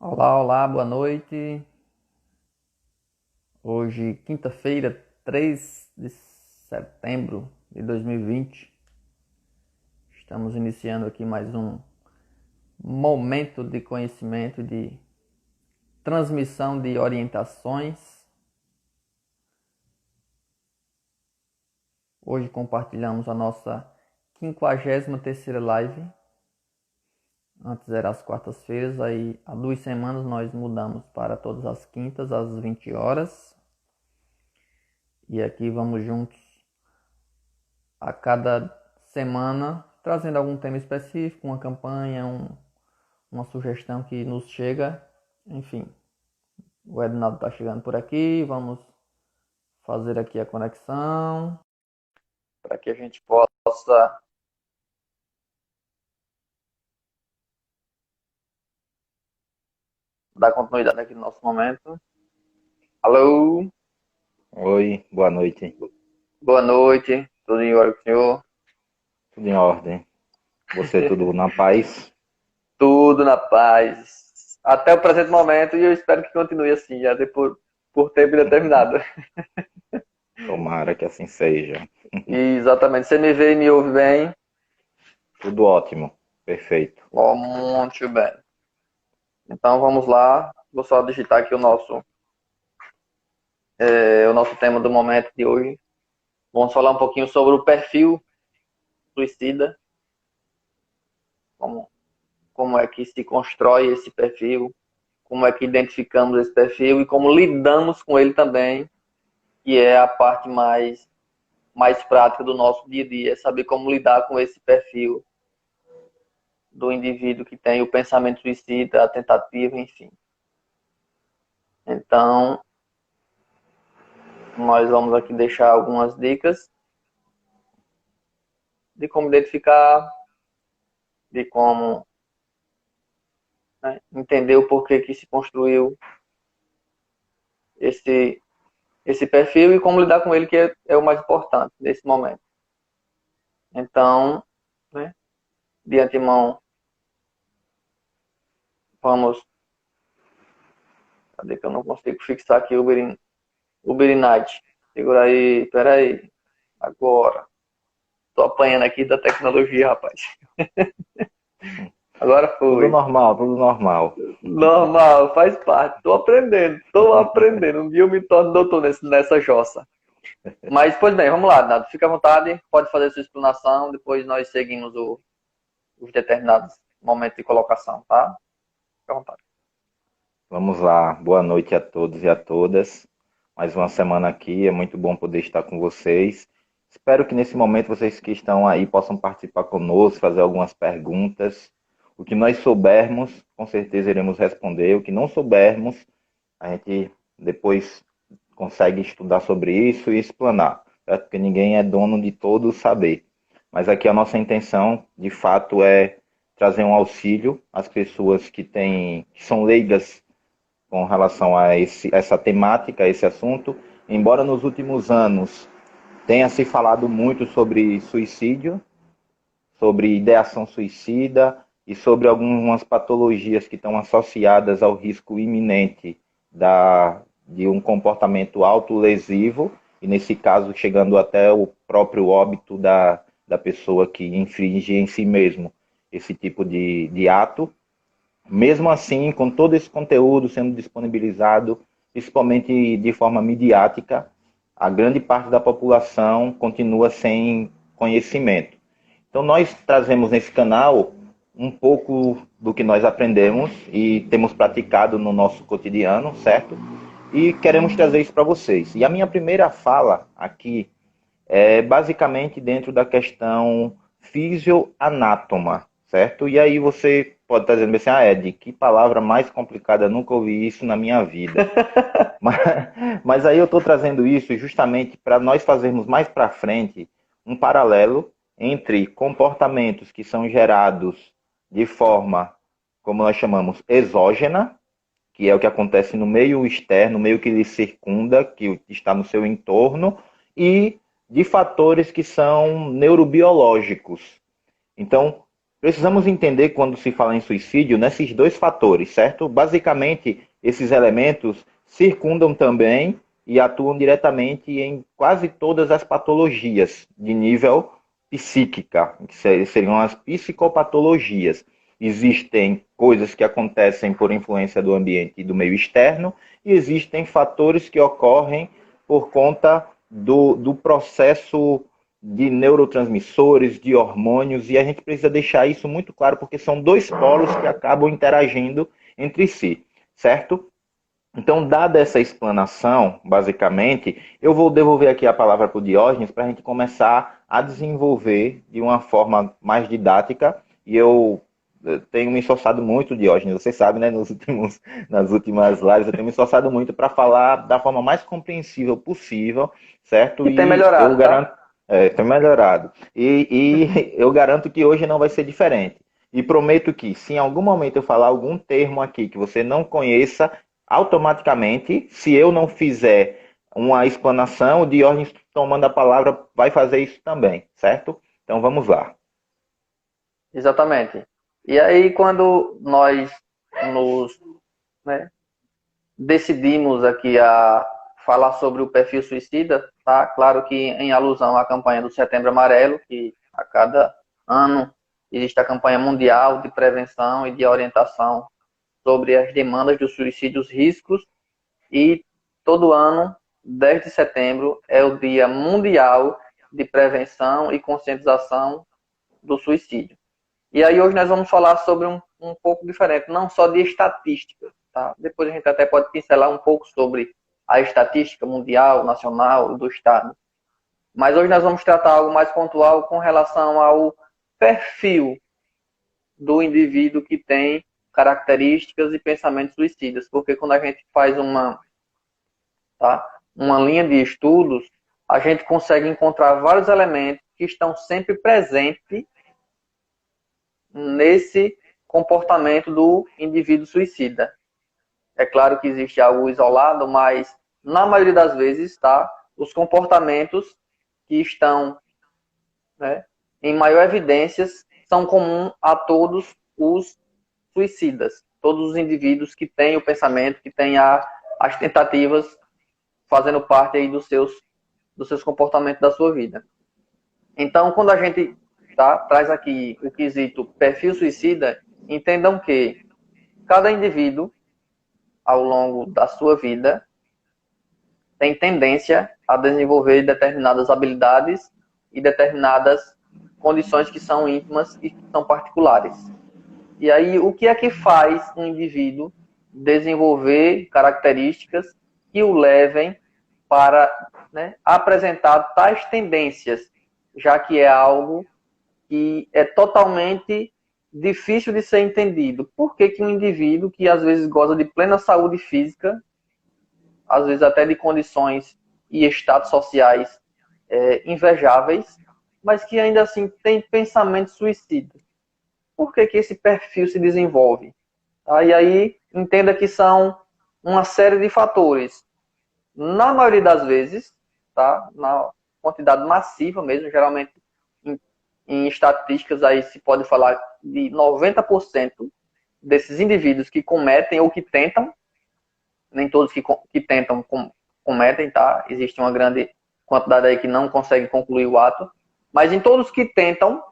Olá, olá, boa noite. Hoje, quinta-feira, 3 de setembro de 2020. Estamos iniciando aqui mais um momento de conhecimento, de transmissão de orientações. Hoje compartilhamos a nossa 53ª live. Antes era às quartas-feiras, aí há 2 semanas nós mudamos para todas as quintas, às 20 horas. E aqui vamos juntos a cada semana, trazendo algum tema específico, uma campanha, uma sugestão que nos chega. Enfim, o Ednaldo está chegando por aqui, vamos fazer aqui a conexão para que a gente possa dar continuidade aqui no nosso momento. Alô, Oi, boa noite. boa noite, tudo em ordem com o senhor? Tudo em ordem? Você tudo na paz? Tudo na paz, até o presente momento, e eu espero que continue assim, já por tempo indeterminado. Tomara que assim seja. Exatamente, você me vê e me ouve bem? Tudo ótimo, perfeito. Oh, muito bem. Então vamos lá. Vou só digitar aqui o nosso tema do momento de hoje. Vamos falar um pouquinho sobre o perfil suicida, como, como é que se constrói esse perfil, como é que identificamos esse perfil e como lidamos com ele também, que é a parte mais prática do nosso dia a dia, é saber como lidar com esse perfil do indivíduo que tem o pensamento suicida, a tentativa, enfim. Então, nós vamos aqui deixar algumas dicas de como identificar, de como, né, entender o porquê que se construiu esse, esse perfil e como lidar com ele, que é o mais importante nesse momento. Então, né, de antemão, vamos. Cadê que eu não consigo fixar aqui o Uberinite? Segura aí, peraí. Agora. Tô apanhando aqui da tecnologia, rapaz. Agora Tudo foi. normal, tudo normal. Normal, faz parte. Tô aprendendo, tô aprendendo. Um dia eu me torno doutor nessa jossa. Mas, pois bem, vamos lá, Nado. Fica à vontade, pode fazer sua explanação, depois nós seguimos os determinados momentos de colocação, tá? Fica à vontade. Vamos lá, boa noite a todos e a todas. Mais uma semana aqui, é muito bom poder estar com vocês. Espero que nesse momento vocês que estão aí possam participar conosco, fazer algumas perguntas. O que nós soubermos, com certeza iremos responder. O que não soubermos, a gente depois consegue estudar sobre isso e explanar, certo? Porque ninguém é dono de todo o saber. Mas aqui a nossa intenção, de fato, é trazer um auxílio às pessoas que são leigas com relação a essa temática, a esse assunto. Embora nos últimos anos tenha se falado muito sobre suicídio, sobre ideação suicida e sobre algumas patologias que estão associadas ao risco iminente de um comportamento autolesivo, e nesse caso chegando até o próprio óbito da pessoa que infringe em si mesmo esse tipo de ato. Mesmo assim, com todo esse conteúdo sendo disponibilizado, principalmente de forma midiática, a grande parte da população continua sem conhecimento. Então, nós trazemos nesse canal um pouco do que nós aprendemos e temos praticado no nosso cotidiano, certo? E queremos trazer isso para vocês. E a minha primeira fala aqui é basicamente dentro da questão fisioanátoma, certo? E aí você pode estar dizendo assim, Ed, que palavra mais complicada, eu nunca ouvi isso na minha vida. Mas, mas aí eu estou trazendo isso justamente para nós fazermos mais para frente um paralelo entre comportamentos que são gerados de forma, como nós chamamos, exógena, que é o que acontece no meio externo, no meio que lhe circunda, que está no seu entorno, e de fatores que são neurobiológicos. Então, Precisamos entender quando se fala em suicídio nesses dois fatores, certo? Basicamente, esses elementos circundam também e atuam diretamente em quase todas as patologias de nível psíquica, que seriam as psicopatologias. Existem coisas que acontecem por influência do ambiente e do meio externo, e existem fatores que ocorrem por conta do processo de neurotransmissores, de hormônios, e a gente precisa deixar isso muito claro, porque são dois polos que acabam interagindo entre si, certo? Então, dada essa explanação, basicamente, eu vou devolver aqui a palavra para o Diógenes para a gente começar a desenvolver de uma forma mais didática, e eu tenho me esforçado muito, Diógenes, você sabe, né, nas últimas lives, eu tenho me esforçado muito para falar da forma mais compreensível possível, certo? E tem E eu melhorado, tá? garanto, tem melhorado. E eu garanto que hoje não vai ser diferente. E prometo que, se em algum momento eu falar algum termo aqui que você não conheça, automaticamente, se eu não fizer uma explanação, o Diógenes tomando a palavra vai fazer isso também, certo? Então vamos lá. Exatamente. E aí, quando nós nos, né, decidimos aqui a falar sobre o perfil suicida, tá? Claro que em alusão à campanha do Setembro Amarelo, que a cada ano existe a campanha mundial de prevenção e de orientação sobre as demandas do suicídio, os riscos, e todo ano, 10 de setembro, é o Dia Mundial de Prevenção e Conscientização do Suicídio. E aí hoje nós vamos falar sobre um pouco diferente, não só de estatística, tá? Depois a gente até pode pincelar um pouco sobre a estatística mundial, nacional, do Estado. Mas hoje nós vamos tratar algo mais pontual com relação ao perfil do indivíduo que tem características e pensamentos suicidas. Porque quando a gente faz uma linha de estudos, a gente consegue encontrar vários elementos que estão sempre presentes nesse comportamento do indivíduo suicida. É claro que existe algo isolado, mas na maioria das vezes, tá, os comportamentos que estão, né, em maior evidências são comuns a todos os suicidas, todos os indivíduos que têm o pensamento, que têm as tentativas fazendo parte aí dos seus comportamentos da sua vida. Então, quando a gente traz aqui o quesito perfil suicida, entendam que cada indivíduo, ao longo da sua vida, tem tendência a desenvolver determinadas habilidades e determinadas condições que são íntimas e que são particulares. E aí, o que é que faz um indivíduo desenvolver características que o levem para, né, apresentar tais tendências, já que é algo que é totalmente difícil de ser entendido. Por que que um indivíduo que às vezes goza de plena saúde física, às vezes até de condições e estados sociais invejáveis, mas que ainda assim tem pensamento suicida? Por que que esse perfil se desenvolve? E aí, entenda que são uma série de fatores. Na maioria das vezes, tá? Na quantidade massiva mesmo, geralmente em estatísticas aí se pode falar de 90% desses indivíduos que cometem ou que tentam, nem todos que tentam cometem, tá? Existe uma grande quantidade aí que não consegue concluir o ato, mas em todos que tentam,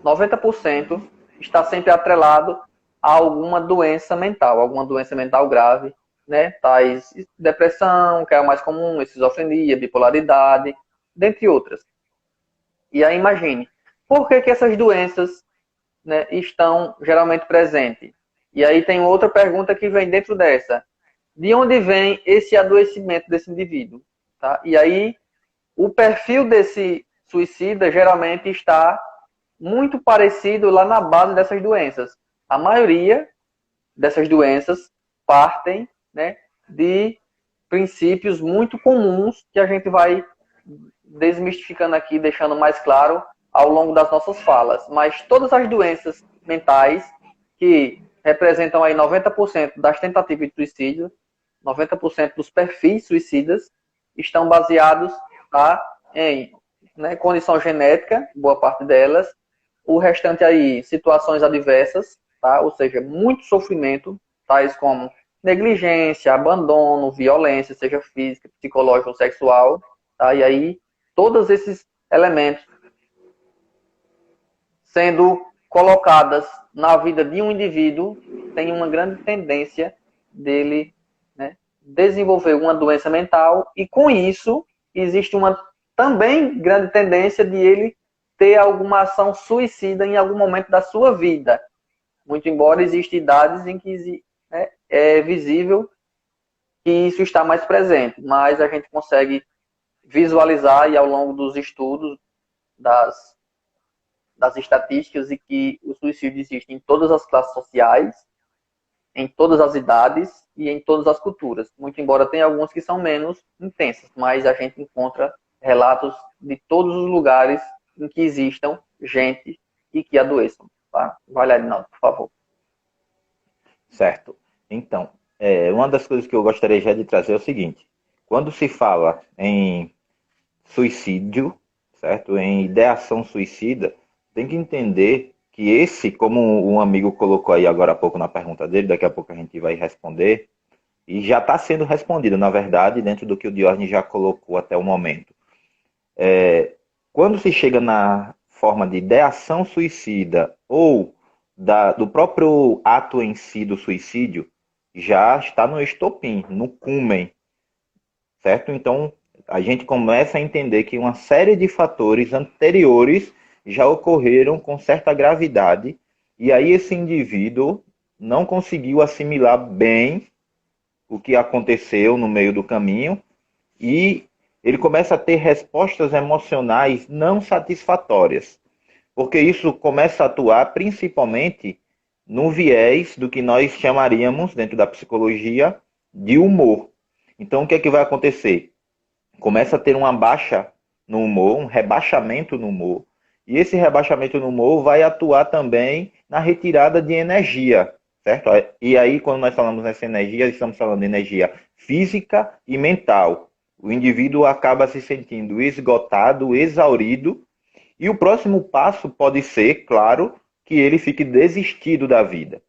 90% está sempre atrelado a alguma doença mental grave, né? Tais depressão, que é a mais comum, esquizofrenia, bipolaridade, dentre outras. E aí imagine, por que que essas doenças, né, estão geralmente presentes? E aí tem outra pergunta que vem dentro dessa. De onde vem esse adoecimento desse indivíduo? Tá? E aí o perfil desse suicida geralmente está muito parecido lá na base dessas doenças. A maioria dessas doenças partem, né, de princípios muito comuns que a gente vai desmistificando aqui, deixando mais claro ao longo das nossas falas. Mas todas as doenças mentais que representam aí 90% das tentativas de suicídio, 90% dos perfis suicidas, estão baseados em, né, condição genética, boa parte delas, o restante aí, situações adversas, tá? Ou seja, muito sofrimento, tais como negligência, abandono, violência, seja física, psicológica ou sexual, tá? E aí, todos esses elementos sendo colocadas na vida de um indivíduo, tem uma grande tendência dele, né, desenvolver uma doença mental, e com isso existe uma também grande tendência de ele ter alguma ação suicida em algum momento da sua vida. Muito embora existam idades em que, né, é visível que isso está mais presente, mas a gente consegue visualizar, e ao longo dos estudos das estatísticas, e que o suicídio existe em todas as classes sociais, em todas as idades e em todas as culturas. Muito embora tenha algumas que são menos intensas, mas a gente encontra relatos de todos os lugares em que existam gente e que adoeçam. Tá? Vai lá, Adinaldo, por favor. Certo. Então, uma das coisas que eu gostaria já de trazer é o seguinte: quando se fala em suicídio, certo? Em ideação suicida, tem que entender que esse, como um amigo colocou aí agora há pouco na pergunta dele, daqui a pouco a gente vai responder, e já está sendo respondido, na verdade, dentro do que o Diógenes já colocou até o momento. Quando se chega na forma de ideação suicida ou do próprio ato em si do suicídio, já está no estopim, no cúmen, certo? Então, a gente começa a entender que uma série de fatores anteriores já ocorreram com certa gravidade, e aí esse indivíduo não conseguiu assimilar bem o que aconteceu no meio do caminho, e ele começa a ter respostas emocionais não satisfatórias, porque isso começa a atuar principalmente no viés do que nós chamaríamos, dentro da psicologia, de humor. Então, o que é que vai acontecer? Começa a ter uma baixa no humor, um rebaixamento no humor, e esse rebaixamento no humor vai atuar também na retirada de energia, certo? E aí, quando nós falamos nessa energia, estamos falando de energia física e mental. O indivíduo acaba se sentindo esgotado, exaurido, e o próximo passo pode ser, claro, que ele fique desistido da vida.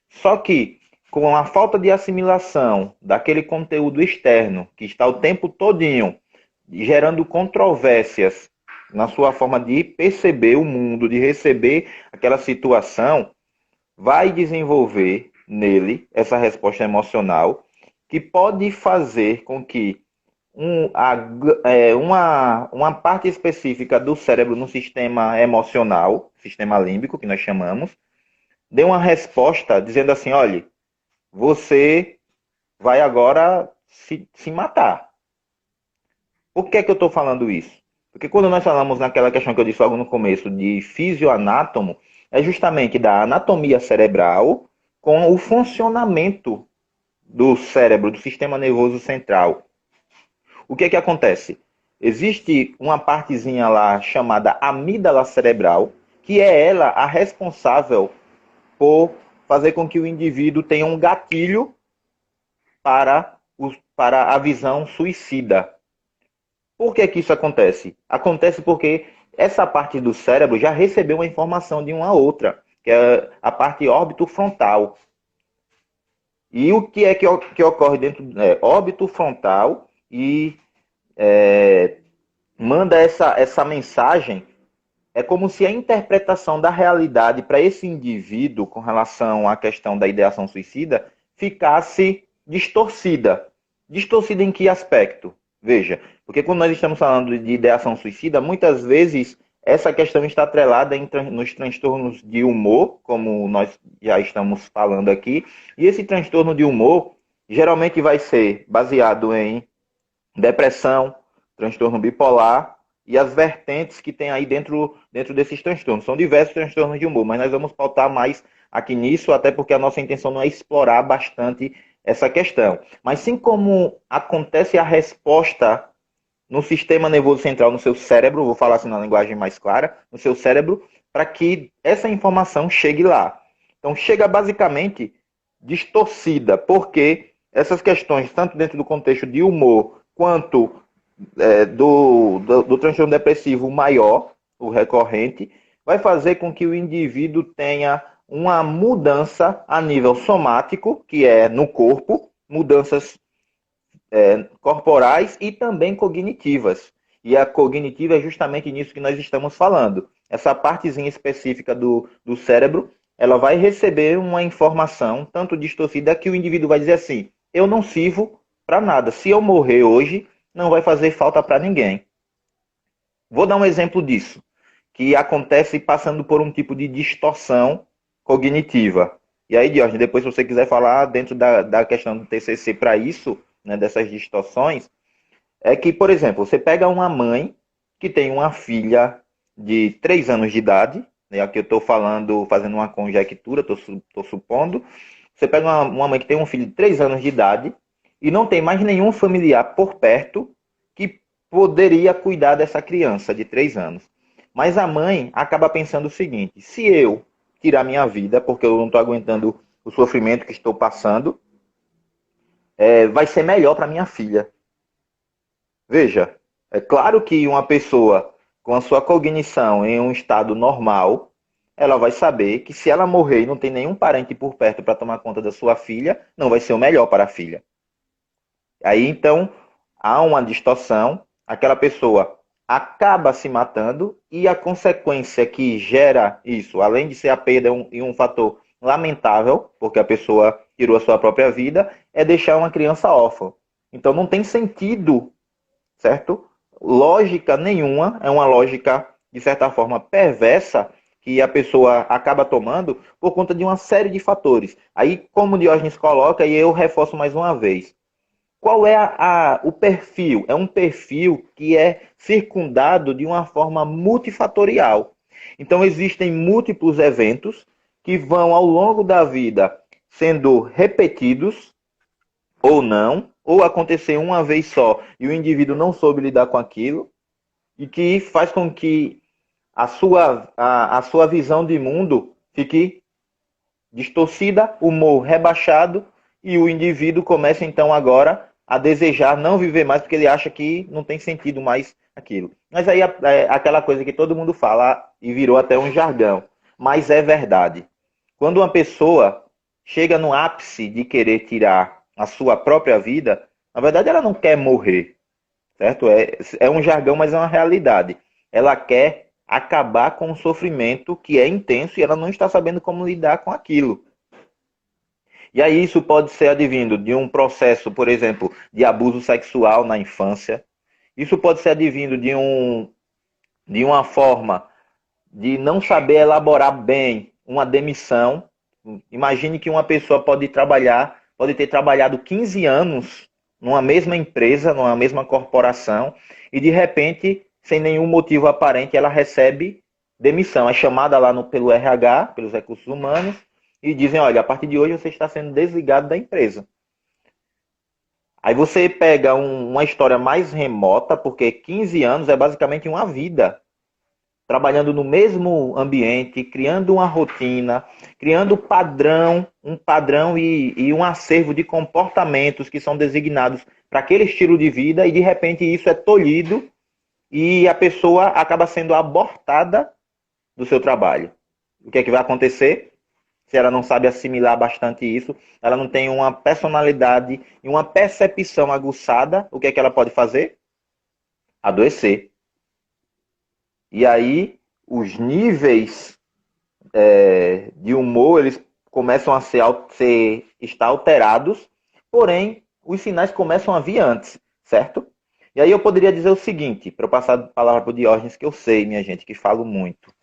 Só que, com a falta de assimilação daquele conteúdo externo, que está o tempo todinho gerando controvérsias na sua forma de perceber o mundo, de receber aquela situação, vai desenvolver nele essa resposta emocional que pode fazer com que uma parte específica do cérebro no sistema emocional, sistema límbico, que nós chamamos, dê uma resposta dizendo assim: olha, você vai agora se matar. Por que é que eu estou falando isso? Porque quando nós falamos naquela questão que eu disse logo no começo de fisioanátomo, é justamente da anatomia cerebral com o funcionamento do cérebro, do sistema nervoso central. O que é que acontece? Existe uma partezinha lá chamada amígdala cerebral, que é ela a responsável por fazer com que o indivíduo tenha um gatilho para a visão suicida. Por que que isso acontece? Acontece porque essa parte do cérebro já recebeu uma informação de uma outra, que é a parte órbito frontal. E o que é que ocorre dentro do órbito frontal e manda essa mensagem? É como se a interpretação da realidade para esse indivíduo com relação à questão da ideação suicida ficasse distorcida. Distorcida em que aspecto? Veja, porque quando nós estamos falando de ideação suicida, muitas vezes essa questão está atrelada nos transtornos de humor, como nós já estamos falando aqui, e esse transtorno de humor geralmente vai ser baseado em depressão, transtorno bipolar e as vertentes que tem aí dentro desses transtornos. São diversos transtornos de humor, mas nós vamos pautar mais aqui nisso, até porque a nossa intenção não é explorar bastante essa questão. Mas sim como acontece a resposta no sistema nervoso central, no seu cérebro, vou falar assim na linguagem mais clara, no seu cérebro, para que essa informação chegue lá. Então chega basicamente distorcida, porque essas questões, tanto dentro do contexto de humor, quanto do transtorno depressivo maior, o recorrente, vai fazer com que o indivíduo tenha uma mudança a nível somático, que é no corpo, mudanças corporais e também cognitivas. E a cognitiva é justamente nisso que nós estamos falando. Essa partezinha específica do cérebro, ela vai receber uma informação tanto distorcida que o indivíduo vai dizer assim: eu não sirvo para nada. Se eu morrer hoje, não vai fazer falta para ninguém. Vou dar um exemplo disso, que acontece passando por um tipo de distorção cognitiva. E aí, Diógenes, depois se você quiser falar dentro da questão do TCC para isso, né, dessas distorções, é que, por exemplo, você pega uma mãe que tem uma filha de 3 anos de idade, né, aqui eu estou falando, fazendo uma conjectura, estou supondo, você pega uma mãe que tem um filho de 3 anos de idade e não tem mais nenhum familiar por perto que poderia cuidar dessa criança de 3 anos. Mas a mãe acaba pensando o seguinte: se eu tirar minha vida, porque eu não estou aguentando o sofrimento que estou passando, vai ser melhor para minha filha. Veja, é claro que uma pessoa com a sua cognição em um estado normal, ela vai saber que se ela morrer e não tem nenhum parente por perto para tomar conta da sua filha, não vai ser o melhor para a filha. Aí então há uma distorção, aquela pessoa acaba se matando e a consequência que gera isso, além de ser a perda e um fator lamentável, porque a pessoa tirou a sua própria vida, é deixar uma criança órfã. Então não tem sentido, certo? Lógica nenhuma, é uma lógica de certa forma perversa que a pessoa acaba tomando por conta de uma série de fatores. Aí, como o Diógenes coloca, e eu reforço mais uma vez, qual é o perfil? É um perfil que é circundado de uma forma multifatorial. Então, existem múltiplos eventos que vão, ao longo da vida, sendo repetidos ou não, ou acontecer uma vez só e o indivíduo não soube lidar com aquilo, e que faz com que a sua visão de mundo fique distorcida, o humor rebaixado, e o indivíduo começa então agora a desejar não viver mais porque ele acha que não tem sentido mais aquilo. Mas aí é aquela coisa que todo mundo fala e virou até um jargão, mas é verdade. Quando uma pessoa chega no ápice de querer tirar a sua própria vida, na verdade ela não quer morrer, certo? É um jargão, mas é uma realidade. Ela quer acabar com o sofrimento que é intenso e ela não está sabendo como lidar com aquilo. E aí isso pode ser advindo de um processo, por exemplo, de abuso sexual na infância. Isso pode ser advindo de uma forma de não saber elaborar bem uma demissão. Imagine que uma pessoa pode ter trabalhado 15 anos numa mesma empresa, numa mesma corporação, e de repente, sem nenhum motivo aparente, ela recebe demissão. É chamada lá pelo RH, pelos recursos humanos, e dizem: olha, a partir de hoje você está sendo desligado da empresa. Aí você pega uma história mais remota, porque 15 anos é basicamente uma vida, trabalhando no mesmo ambiente, criando uma rotina, criando um padrão e um acervo de comportamentos que são designados para aquele estilo de vida, e de repente isso é tolhido e a pessoa acaba sendo abortada do seu trabalho. O que é que vai acontecer? Se ela não sabe assimilar bastante isso, ela não tem uma personalidade e uma percepção aguçada, o que é que ela pode fazer? Adoecer. E aí, os níveis de humor, eles começam a estar alterados, porém, os sinais começam a vir antes, certo? E aí eu poderia dizer o seguinte, para eu passar a palavra para o Diógenes, que eu sei, minha gente, que falo muito.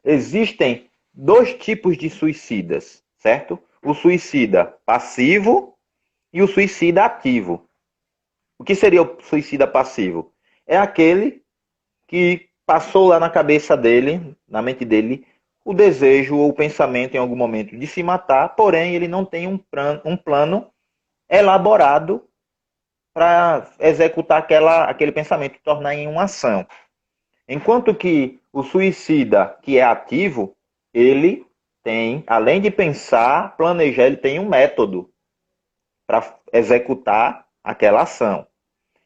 Existem 2 tipos de suicidas, certo? O suicida passivo e o suicida ativo. O que seria o suicida passivo? É aquele que passou lá na cabeça dele, na mente dele, o desejo ou o pensamento em algum momento de se matar, porém ele não tem um plano elaborado para executar aquele pensamento, tornar em uma ação. Enquanto que o suicida, que é ativo, ele tem, além de pensar, planejar, ele tem um método para executar aquela ação.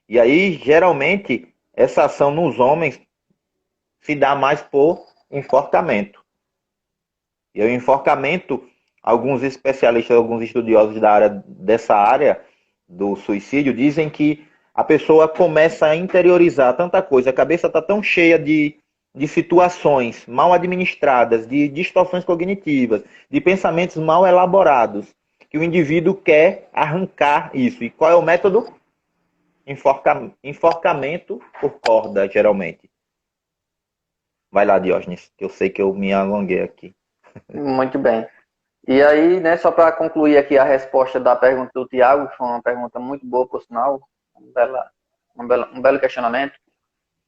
E aí, geralmente, essa ação nos homens se dá mais por enforcamento. E o enforcamento, alguns especialistas, alguns estudiosos dessa área do suicídio dizem que a pessoa começa a interiorizar tanta coisa, a cabeça está tão cheia de situações mal administradas, de distorções cognitivas, de pensamentos mal elaborados, que o indivíduo quer arrancar isso. E qual é o método? Enforcamento por corda, geralmente. Vai lá, Diógenes, que eu sei que eu me alonguei aqui. Muito bem. E aí, né, só para concluir aqui a resposta da pergunta do Tiago, que foi uma pergunta muito boa, por sinal, um belo questionamento,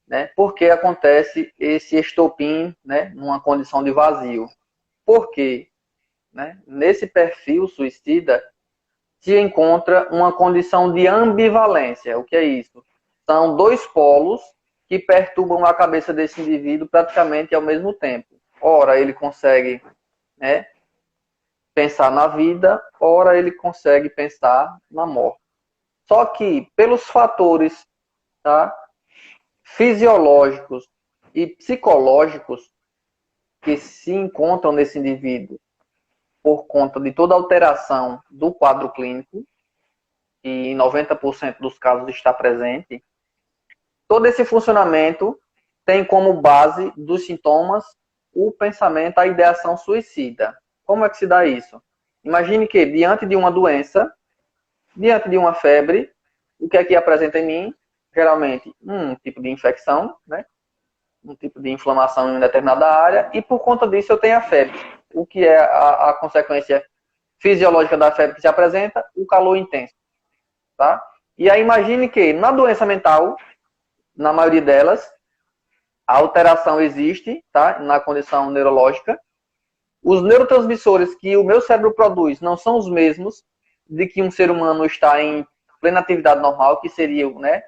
né? Por que acontece esse estopim, né, numa condição de vazio? Por quê? Né? Nesse perfil suicida se encontra uma condição de ambivalência. O que é isso? São dois polos que perturbam a cabeça desse indivíduo praticamente ao mesmo tempo. Ora, ele consegue, né, pensar na vida, ora ele consegue pensar na morte. Só que, pelos fatores, tá, fisiológicos e psicológicos que se encontram nesse indivíduo por conta de toda alteração do quadro clínico, e em 90% dos casos está presente, todo esse funcionamento tem como base dos sintomas o pensamento, a ideação suicida. Como é que se dá isso? Imagine que, diante de uma doença, diante de uma febre, o que é que apresenta em mim? Geralmente, um tipo de infecção, né? Um tipo de inflamação em uma determinada área, e por conta disso eu tenho a febre. O que é a consequência fisiológica da febre que se apresenta? O calor intenso. Tá? E aí imagine que na doença mental, na maioria delas, a alteração existe, tá? Na condição neurológica. Os neurotransmissores que o meu cérebro produz não são os mesmos de que um ser humano está em plena atividade normal, que seria, né,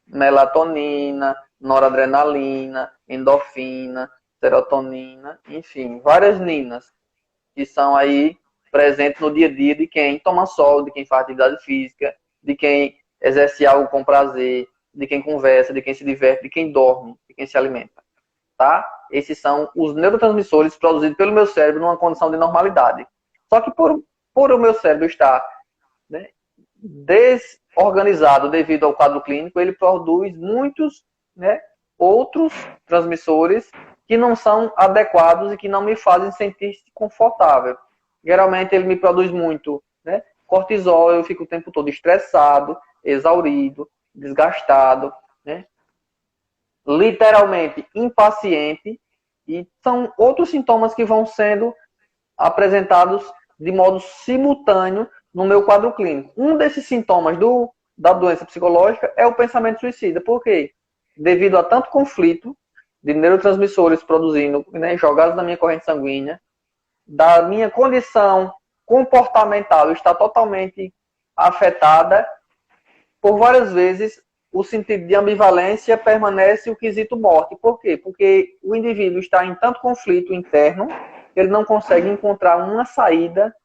melatonina, noradrenalina, endorfina, serotonina, enfim, várias ninas que são aí presentes no dia a dia de quem toma sol, de quem faz atividade física, de quem exerce algo com prazer, de quem conversa, de quem se diverte, de quem dorme, de quem se alimenta. Tá? Esses são os neurotransmissores produzidos pelo meu cérebro numa condição de normalidade. Só que por o meu cérebro estar, né, desorganizado devido ao quadro clínico, ele produz muitos, né, outros transmissores que não são adequados e que não me fazem sentir-se confortável. Geralmente ele me produz muito, né, cortisol, eu fico o tempo todo estressado, exaurido, desgastado, né, literalmente impaciente, e são outros sintomas que vão sendo apresentados de modo simultâneo no meu quadro clínico. Um desses sintomas da doença psicológica é o pensamento suicida. Por quê? Devido a tanto conflito de neurotransmissores produzindo, né, jogados na minha corrente sanguínea, da minha condição comportamental está totalmente afetada, por várias vezes o sentido de ambivalência permanece o quesito morte. Por quê? Porque o indivíduo está em tanto conflito interno, ele não consegue encontrar uma saída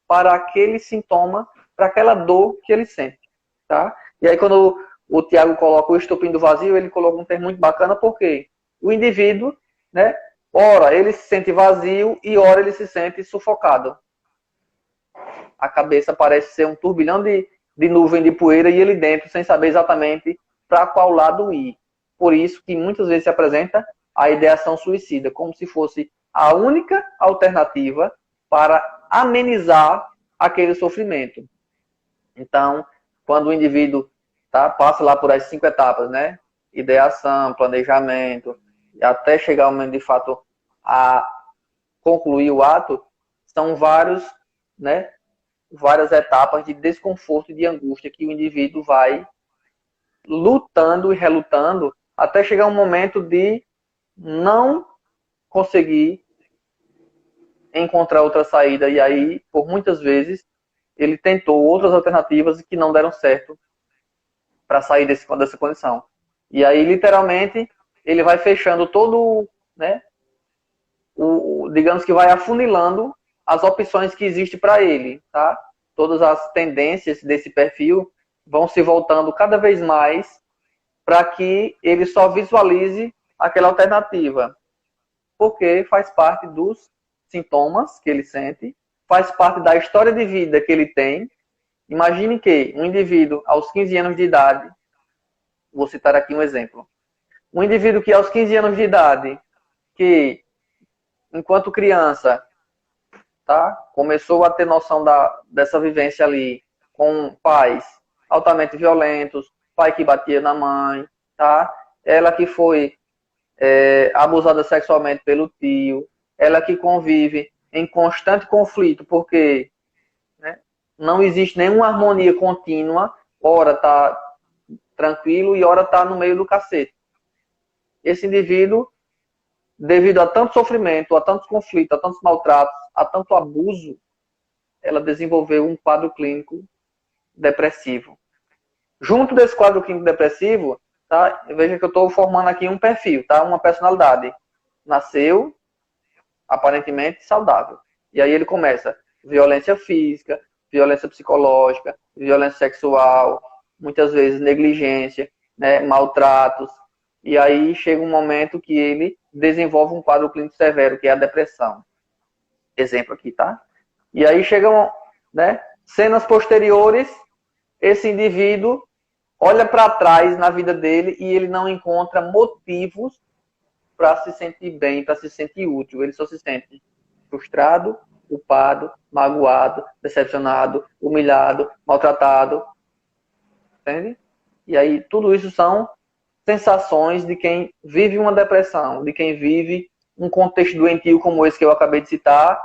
para aquele sintoma, para aquela dor que ele sente. Tá? E aí quando o Tiago coloca o estopim do vazio, ele coloca um termo muito bacana, porque o indivíduo, né, ora ele se sente vazio e ora ele se sente sufocado. A cabeça parece ser um turbilhão de nuvem de poeira e ele dentro sem saber exatamente para qual lado ir. Por isso que muitas vezes se apresenta a ideação suicida, como se fosse a única alternativa para amenizar aquele sofrimento. Então, quando o indivíduo, tá, passa lá por as 5 etapas, né? Ideação, planejamento, até chegar ao momento de fato a concluir o ato, são né, várias etapas de desconforto e de angústia que o indivíduo vai lutando e relutando até chegar um momento de não conseguir encontrar outra saída. E aí, por muitas vezes, ele tentou outras alternativas que não deram certo para sair dessa condição. E aí, literalmente, ele vai fechando todo, né, digamos que vai afunilando as opções que existem para ele, tá? Todas as tendências desse perfil vão se voltando cada vez mais para que ele só visualize aquela alternativa. porque faz parte dos sintomas que ele sente, faz parte da história de vida que ele tem. Imagine que um indivíduo aos 15 anos de idade, vou citar aqui um exemplo, um indivíduo que aos 15 anos de idade, que enquanto criança, tá, começou a ter noção dessa vivência ali com pais altamente violentos, pai que batia na mãe, tá? Ela que foi abusada sexualmente pelo tio, ela que convive em constante conflito, porque, né, não existe nenhuma harmonia contínua, ora tá tranquilo e ora tá no meio do cacete. Esse indivíduo, devido a tanto sofrimento, a tantos conflitos, a tantos maltratos, a tanto abuso, ela desenvolveu um quadro clínico depressivo. Junto desse quadro clínico depressivo, tá? Veja que eu estou formando aqui um perfil, tá? Uma personalidade. Nasceu aparentemente saudável. E aí ele começa violência física, violência psicológica, violência sexual, muitas vezes negligência, né? Maltratos. E aí chega um momento que ele desenvolve um quadro clínico severo, que é a depressão. Exemplo aqui, tá? E aí chegam, né, cenas posteriores, esse indivíduo olha para trás na vida dele e ele não encontra motivos para se sentir bem, para se sentir útil. Ele só se sente frustrado, culpado, magoado, decepcionado, humilhado, maltratado. Entende? E aí tudo isso são sensações de quem vive uma depressão, de quem vive um contexto doentio como esse que eu acabei de citar,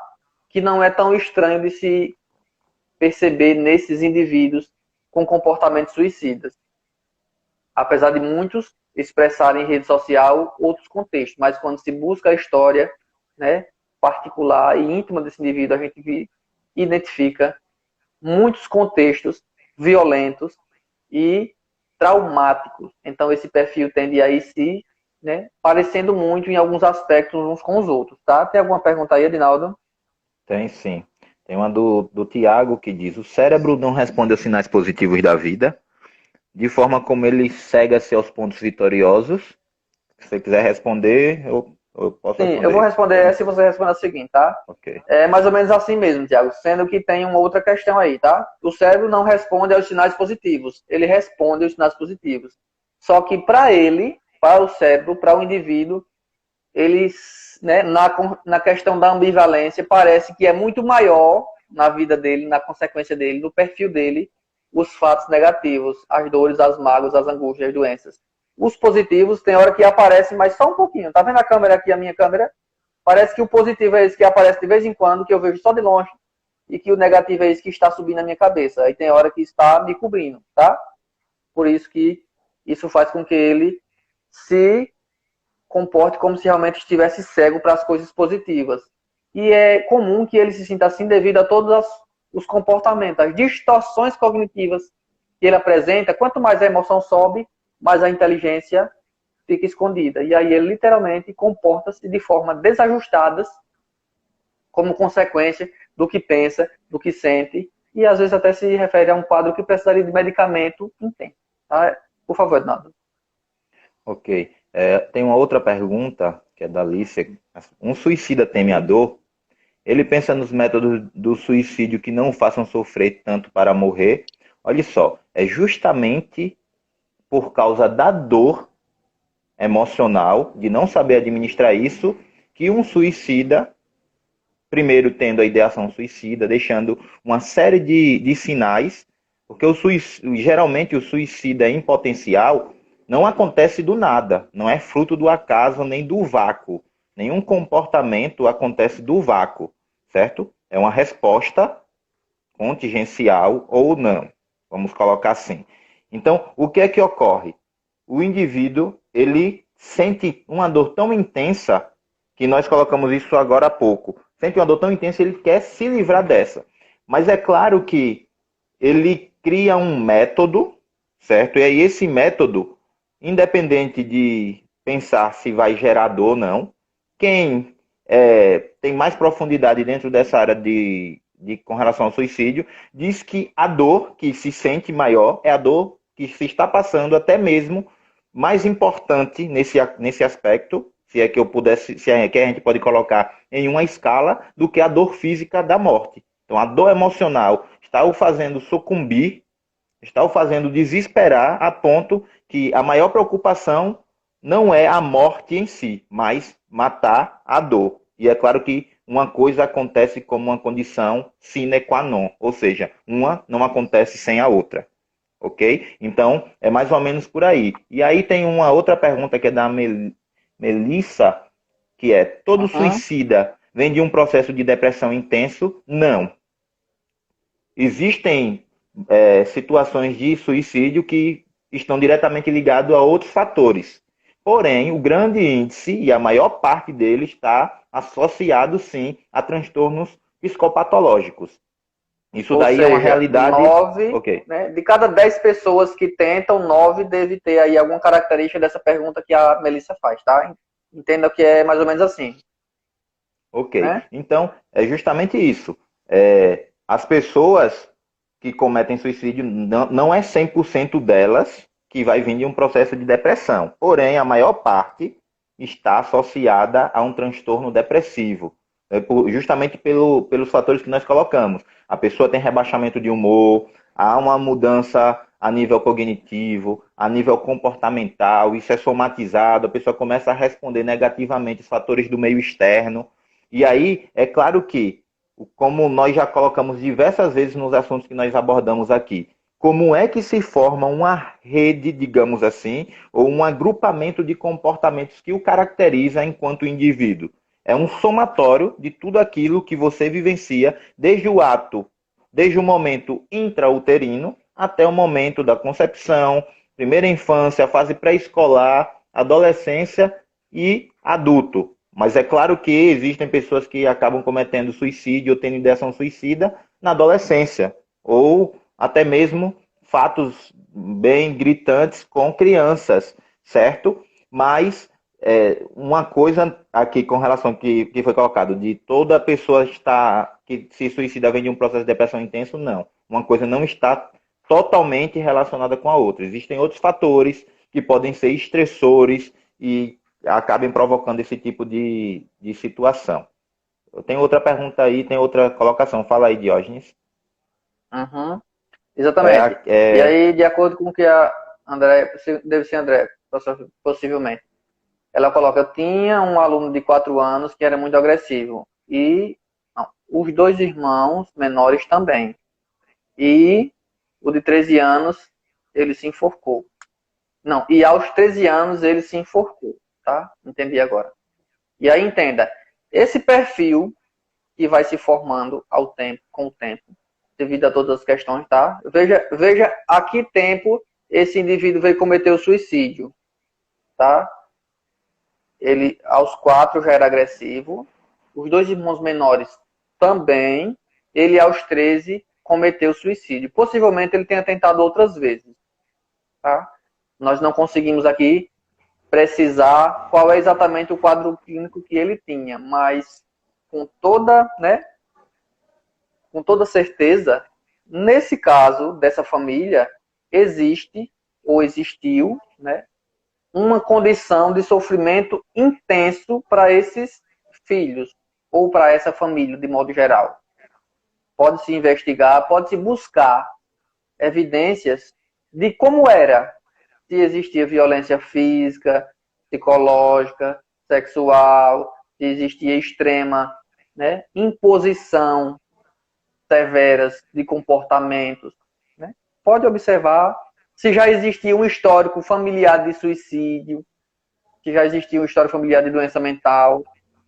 que não é tão estranho de se perceber nesses indivíduos com comportamentos suicidas. Apesar de muitos expressarem em rede social outros contextos, mas quando se busca a história, né, particular e íntima desse indivíduo, a gente identifica muitos contextos violentos e traumáticos. Então esse perfil tende a ir se, né, parecendo muito em alguns aspectos uns com os outros, tá? Tem alguma pergunta aí, Adinaldo? Tem sim. Tem uma do Tiago que diz: o cérebro não responde aos sinais positivos da vida, de forma como ele segue-se aos pontos vitoriosos. Se você quiser responder, eu posso Sim, responder. eu vou responder essa e você responde a seguinte, tá? Ok. É mais ou menos assim mesmo, Tiago, sendo que tem uma outra questão aí, tá? O cérebro não responde aos sinais positivos, ele responde aos sinais positivos. Só que para ele, para o cérebro, para o indivíduo, eles, né, na questão da ambivalência, parece que é muito maior na vida dele, na consequência dele, no perfil dele, os fatos negativos, as dores, as mágoas, as angústias, as doenças. Os positivos, tem hora que aparecem, mas só um pouquinho. Tá vendo a câmera aqui, a minha câmera? Parece que o positivo é esse que aparece de vez em quando, que eu vejo só de longe, e que o negativo é esse que está subindo na minha cabeça. Aí tem hora que está me cobrindo, tá? Por isso que isso faz com que ele se comporte como se realmente estivesse cego para as coisas positivas. E é comum que ele se sinta assim devido a todos os comportamentos, as distorções cognitivas que ele apresenta. Quanto mais a emoção sobe, mais a inteligência fica escondida. E aí ele literalmente comporta-se de forma desajustada como consequência do que pensa, do que sente, e às vezes até se refere a um quadro que precisaria de medicamento intenso. Tá? Por favor, Ednaldo. Ok. Tem uma outra pergunta, que é da Alicia. Um suicida teme a dor? Ele pensa nos métodos do suicídio que não o façam sofrer tanto para morrer? Olha só, é justamente por causa da dor emocional, de não saber administrar isso, que um suicida, primeiro tendo a ideação suicida, deixando uma série de sinais, porque geralmente o suicida em potencial não acontece do nada, não é fruto do acaso nem do vácuo. Nenhum comportamento acontece do vácuo, certo? É uma resposta contingencial ou não, vamos colocar assim. Então, o que é que ocorre? O indivíduo, ele sente uma dor tão intensa, que nós colocamos isso agora há pouco, sente uma dor tão intensa, ele quer se livrar dessa. Mas é claro que ele cria um método, certo? E aí esse método, independente de pensar se vai gerar dor ou não, quem tem mais profundidade dentro dessa área com relação ao suicídio, diz que a dor que se sente maior é a dor que se está passando, até mesmo mais importante nesse aspecto, se é que eu pudesse, se é que a gente pode colocar em uma escala, do que a dor física da morte. Então, a dor emocional está o fazendo sucumbir, está o fazendo desesperar, a ponto que a maior preocupação não é a morte em si, mas matar a dor. E é claro que uma coisa acontece como uma condição sine qua non, ou seja, uma não acontece sem a outra. Ok? Então, é mais ou menos por aí. E aí tem uma outra pergunta que é da Melissa, que é: todo Uhum. suicida vem de um processo de depressão intenso? Não. Existem situações de suicídio que estão diretamente ligados a outros fatores. Porém, o grande índice e a maior parte dele está associado, sim, a transtornos psicopatológicos. Isso Ou daí é uma seja, realidade. 9, Ok. né, de cada 10 pessoas que tentam, 9 deve ter aí alguma característica dessa pergunta que a Melissa faz, tá? Entenda que é mais ou menos assim, Ok. né? Então, é justamente isso. As pessoas que cometem suicídio, não é 100% delas que vai vir de um processo de depressão. Porém, a maior parte está associada a um transtorno depressivo. Justamente pelos fatores que nós colocamos. A pessoa tem rebaixamento de humor, há uma mudança a nível cognitivo, a nível comportamental, isso é somatizado, a pessoa começa a responder negativamente os fatores do meio externo. E aí, é claro que, como nós já colocamos diversas vezes nos assuntos que nós abordamos aqui, como é que se forma uma rede, digamos assim, ou um agrupamento de comportamentos que o caracteriza enquanto indivíduo? É um somatório de tudo aquilo que você vivencia, desde o momento intrauterino até o momento da concepção, primeira infância, fase pré-escolar, adolescência e adulto. Mas é claro que existem pessoas que acabam cometendo suicídio ou tendo ideação suicida na adolescência, ou até mesmo fatos bem gritantes com crianças, certo? Mas uma coisa aqui com relação ao que foi colocado, de toda pessoa que se suicida vem de um processo de depressão intenso, não. Uma coisa não está totalmente relacionada com a outra. Existem outros fatores que podem ser estressores e acabem provocando esse tipo de situação. Eu tenho outra pergunta aí, tem outra colocação. Fala aí, Diógenes. Uhum. Exatamente. E aí, de acordo com o que a André, deve ser André, possivelmente, ela coloca: eu tinha um aluno de 4 anos que era muito agressivo. E não, os 2 irmãos menores também. E o de 13 anos, ele se enforcou. Não, e aos 13 anos ele se enforcou, tá? Entendi agora. E aí entenda, esse perfil que vai se formando com o tempo, devido a todas as questões, tá? Veja a que tempo esse indivíduo veio cometer o suicídio, tá? Ele aos 4 já era agressivo, os 2 irmãos menores também, ele aos 13 cometeu suicídio. Possivelmente ele tenha tentado outras vezes, tá? Nós não conseguimos aqui precisar qual é exatamente o quadro clínico que ele tinha, mas com toda, né, com toda certeza, nesse caso dessa família, existe ou existiu, né, uma condição de sofrimento intenso para esses filhos ou para essa família de modo geral. Pode-se investigar, pode-se buscar evidências de como era, se existia violência física, psicológica, sexual, se existia extrema, né, imposição severas de comportamentos. Né? Pode observar se já existia um histórico familiar de suicídio, se já existia um histórico familiar de doença mental.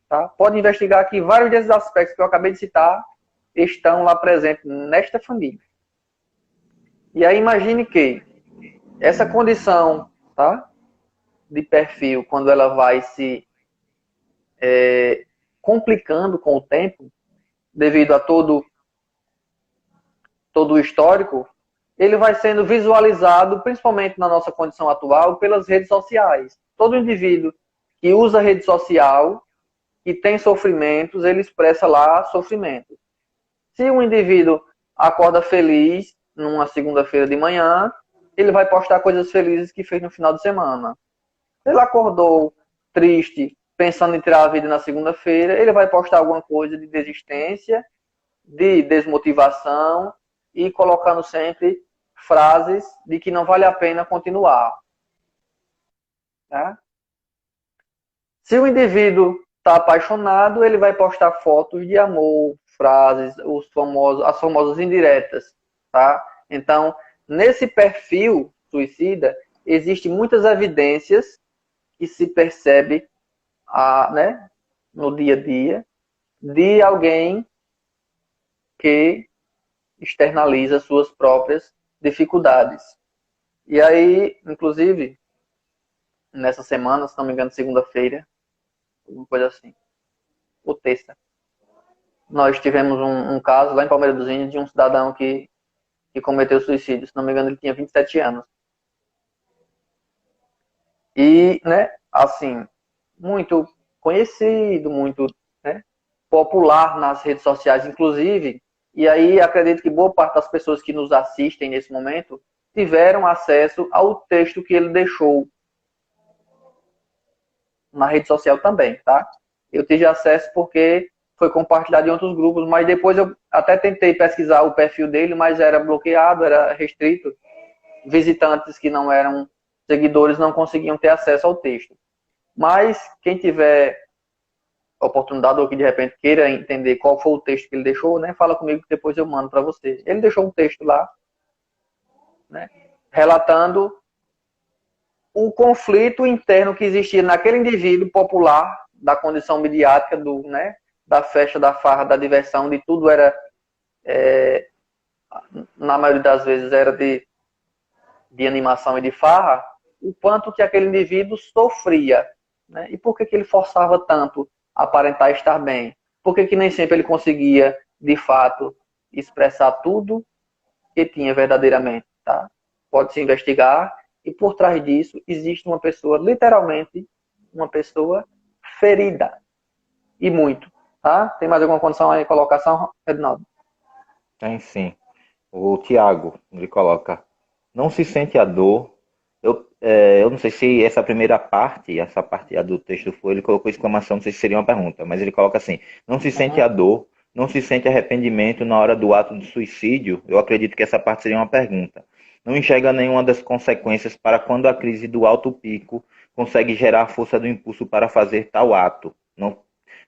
Tá? Pode investigar que vários desses aspectos que eu acabei de citar estão lá presentes nesta família. E aí imagine que essa condição, tá, de perfil, quando ela vai se complicando com o tempo, devido a todo o histórico, ele vai sendo visualizado, principalmente na nossa condição atual, pelas redes sociais. Todo indivíduo que usa rede social e tem sofrimentos, ele expressa lá sofrimentos. Se um indivíduo acorda feliz numa segunda-feira de manhã, ele vai postar coisas felizes que fez no final de semana. Se ele acordou triste pensando em tirar a vida na segunda-feira, ele vai postar alguma coisa de desistência, de desmotivação e colocando sempre frases de que não vale a pena continuar. Tá? Se o indivíduo está apaixonado, ele vai postar fotos de amor, frases, as famosas indiretas. Tá? Então, nesse perfil suicida, existem muitas evidências que se percebe né, no dia a dia de alguém que externaliza suas próprias dificuldades. E aí, inclusive, nessa semana, se não me engano, segunda-feira, alguma coisa assim, ou terça, nós tivemos um caso lá em Palmeiras dos Índios de um cidadão que cometeu suicídio. Se não me engano, ele tinha 27 anos. E, né, assim, muito conhecido, muito, né, popular nas redes sociais, inclusive. E aí acredito que boa parte das pessoas que nos assistem nesse momento tiveram acesso ao texto que ele deixou na rede social também, tá? Eu tive acesso porque foi compartilhado em outros grupos, mas depois eu até tentei pesquisar o perfil dele, mas era bloqueado, era restrito. Visitantes que não eram seguidores não conseguiam ter acesso ao texto. Mas quem tiver oportunidade ou que de repente queira entender qual foi o texto que ele deixou, né, fala comigo que depois eu mando para você. Ele deixou um texto lá, né, relatando o conflito interno que existia naquele indivíduo popular, da condição midiática, né, da festa, da farra, da diversão, de tudo era, na maioria das vezes, era de animação e de farra, o quanto que aquele indivíduo sofria. Né? E por que ele forçava tanto a aparentar estar bem? Por que nem sempre ele conseguia, de fato, expressar tudo que tinha verdadeiramente? Tá? Pode-se investigar, e por trás disso existe uma pessoa, literalmente, uma pessoa ferida. E muito. Tá? Tem mais alguma condição aí, colocação, Edinaldo? Tem sim. O Tiago, ele coloca, não se sente a dor. Eu não sei se essa primeira parte, essa parte do texto foi, ele colocou exclamação, não sei se seria uma pergunta, mas ele coloca assim, não se sente a dor, não se sente arrependimento na hora do ato de suicídio. Eu acredito que essa parte seria uma pergunta. Não enxerga nenhuma das consequências para quando a crise do alto pico consegue gerar a força do impulso para fazer tal ato. Não,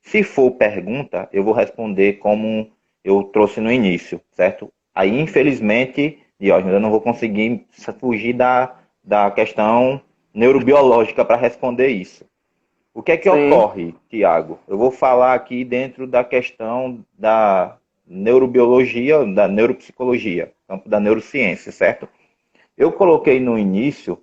se for pergunta, eu vou responder como eu trouxe no início, certo? Aí, infelizmente, Diógenes, eu não vou conseguir fugir da questão neurobiológica para responder isso. O que é que ocorre, Tiago? Eu vou falar aqui dentro da questão da neurobiologia, da neuropsicologia, campo da neurociência, certo? Eu coloquei no início,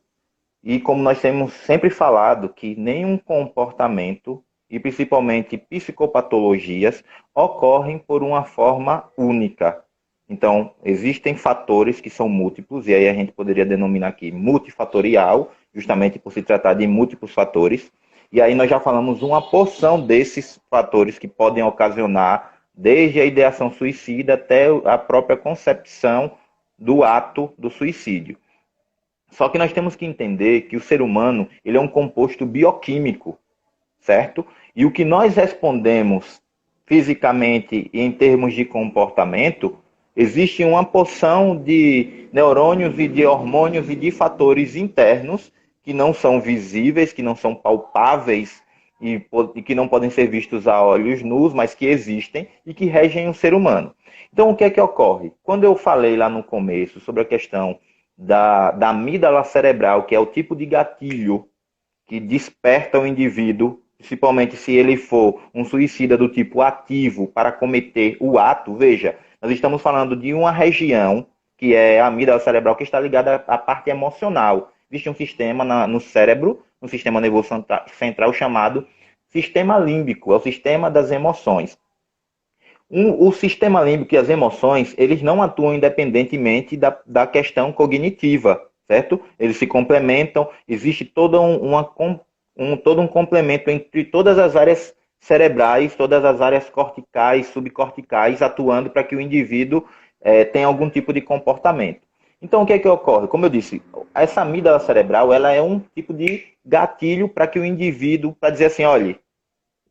e como nós temos sempre falado, que nenhum comportamento, e principalmente psicopatologias, ocorrem por uma forma única. Então, existem fatores que são múltiplos, e aí a gente poderia denominar aqui multifatorial, justamente por se tratar de múltiplos fatores. E aí nós já falamos uma porção desses fatores que podem ocasionar, desde a ideação suicida até a própria concepção do ato do suicídio. Só que nós temos que entender que o ser humano ele é um composto bioquímico, certo? E o que nós respondemos fisicamente e em termos de comportamento, existe uma porção de neurônios e de hormônios e de fatores internos que não são visíveis, que não são palpáveis e que não podem ser vistos a olhos nus, mas que existem e que regem o ser humano. Então, o que é que ocorre? Quando eu falei lá no começo sobre a questão da amígdala cerebral, que é o tipo de gatilho que desperta o indivíduo, principalmente se ele for um suicida do tipo ativo para cometer o ato. Veja, nós estamos falando de uma região que é a amígdala cerebral, que está ligada à parte emocional. Existe um sistema no cérebro, um sistema nervoso central chamado sistema límbico, é o sistema das emoções. O sistema límbico e as emoções, eles não atuam independentemente da questão cognitiva, certo? Eles se complementam, existe todo um complemento entre todas as áreas cerebrais, todas as áreas corticais, subcorticais, atuando para que o indivíduo tenha algum tipo de comportamento. Então, o que é que ocorre? Como eu disse, essa amígdala cerebral, ela é um tipo de gatilho para que o indivíduo, para dizer assim, olha,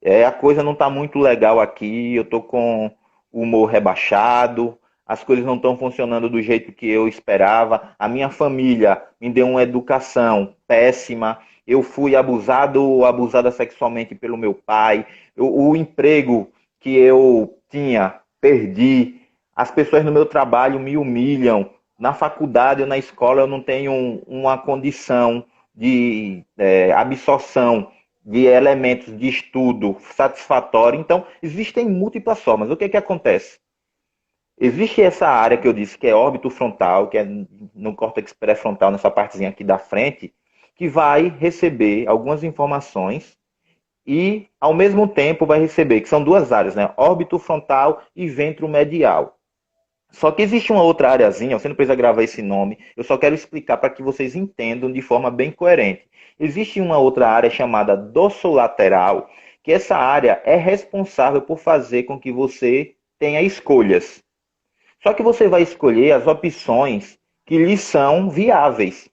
a coisa não está muito legal aqui, eu estou com o humor rebaixado, as coisas não estão funcionando do jeito que eu esperava, a minha família me deu uma educação péssima, eu fui abusado ou abusada sexualmente pelo meu pai, o emprego que eu tinha, perdi, as pessoas no meu trabalho me humilham, na faculdade ou na escola eu não tenho uma condição de absorção de elementos de estudo satisfatório. Então, existem múltiplas formas. O que que acontece? Existe essa área que eu disse, que é órbito frontal, que é no córtex pré-frontal, nessa partezinha aqui da frente, que vai receber algumas informações e, ao mesmo tempo, vai receber, que são duas áreas, né? Órbito frontal e ventromedial. Só que existe uma outra areazinha, você não precisa gravar esse nome, eu só quero explicar para que vocês entendam de forma bem coerente. Existe uma outra área chamada dorsolateral, que essa área é responsável por fazer com que você tenha escolhas. Só que você vai escolher as opções que lhe são viáveis.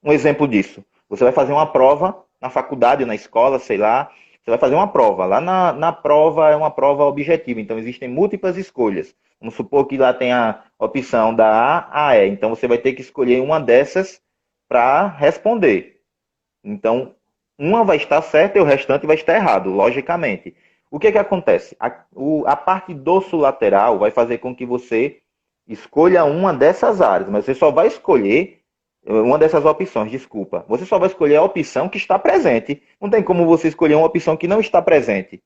Um exemplo disso, você vai fazer uma prova na faculdade, na escola, sei lá, você vai fazer uma prova. Lá na prova é uma prova objetiva, então existem múltiplas escolhas. Vamos supor que lá tem a opção da A a E. Então você vai ter que escolher uma dessas para responder. Então, uma vai estar certa e o restante vai estar errado, logicamente. O que acontece? A parte dorsolateral vai fazer com que você escolha uma dessas áreas, mas você só vai escolher uma dessas opções, desculpa. Você só vai escolher a opção que está presente. Não tem como você escolher uma opção que não está presente.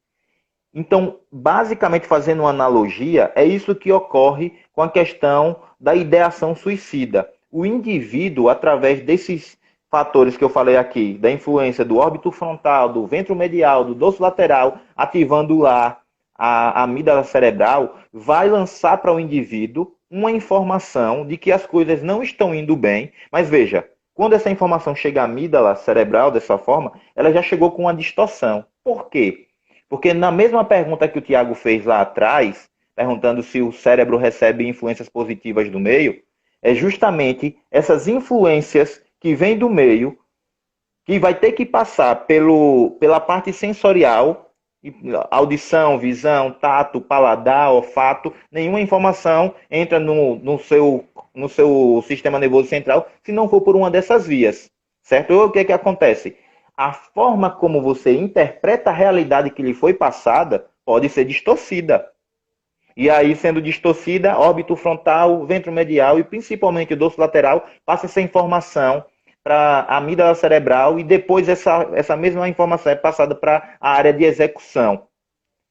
Então, basicamente, fazendo uma analogia, é isso que ocorre com a questão da ideação suicida. O indivíduo, através desses fatores que eu falei aqui, da influência do órbito frontal, do ventromedial, do dorso lateral, ativando lá a amígdala cerebral, vai lançar para o indivíduo uma informação de que as coisas não estão indo bem. Mas veja, quando essa informação chega à amígdala cerebral dessa forma, ela já chegou com uma distorção. Por quê? Porque na mesma pergunta que o Tiago fez lá atrás, perguntando se o cérebro recebe influências positivas do meio, é justamente essas influências que vêm do meio, que vai ter que passar pela parte sensorial, audição, visão, tato, paladar, olfato, nenhuma informação entra no seu sistema nervoso central se não for por uma dessas vias, certo? O que acontece? A forma como você interpreta a realidade que lhe foi passada pode ser distorcida. E aí, sendo distorcida, órbito frontal, ventromedial e principalmente o dorso lateral passa essa informação para a amígdala cerebral e depois essa mesma informação é passada para a área de execução.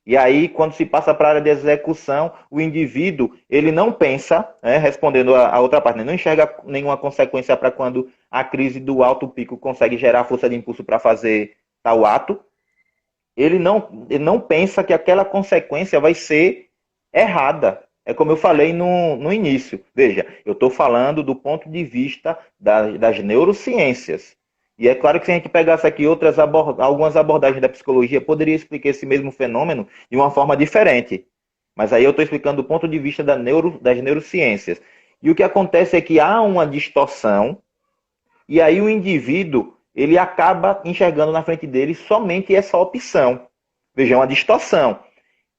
E aí, quando se passa para a área de execução, o indivíduo, ele não pensa, respondendo a outra parte, não enxerga nenhuma consequência para quando a crise do alto pico consegue gerar força de impulso para fazer tal ato. Ele não pensa que aquela consequência vai ser errada. É como eu falei no início. Veja, eu estou falando do ponto de vista das neurociências. E é claro que se a gente pegasse aqui algumas abordagens da psicologia, poderia explicar esse mesmo fenômeno de uma forma diferente. Mas aí eu estou explicando do ponto de vista das neurociências. E o que acontece é que há uma distorção, e aí o indivíduo ele acaba enxergando na frente dele somente essa opção. Veja, é uma distorção.